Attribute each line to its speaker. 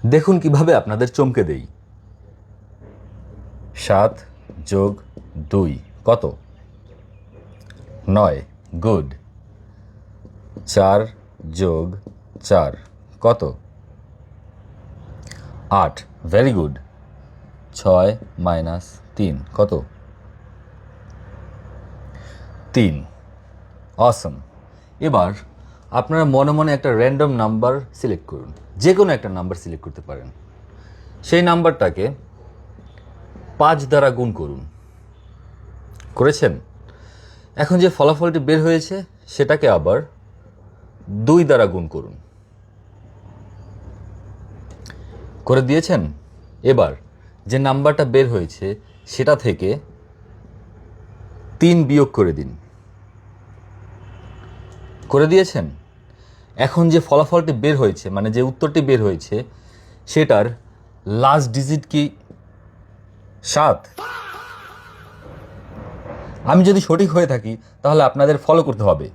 Speaker 1: দেখুন কিভাবে আপনাদের চমকে দেই। 7 যোগ 2 কত? 9। গুড। 4 যোগ 4 কত? 8। Very good. 6 মাইনাস 3 কত? 3। অসম। এবার আপনারা মনে মনে একটা র্যান্ডম নাম্বার সিলেক্ট করুন, যে কোনো একটা নাম্বার সিলেক্ট করতে পারেন। সেই নাম্বারটাকে 5 দ্বারা গুণ করুন। করেছেন? এখন যে ফলাফলটি বের হয়েছে সেটাকে আবার 2 দ্বারা গুণ করুন। করে দিয়েছেন? এবার যে নাম্বারটা বের হয়েছে সেটা থেকে 3 বিয়োগ করে দিন। করে দিয়েছেন? এখন যে ফলাফলটি বের হয়েছে, মানে যে উত্তরটি বের হয়েছে, সেটার লাস্ট ডিজিট কি 7? আমি যদি সঠিক হয়ে থাকি তাহলে আপনাদের ফলো করতে হবে।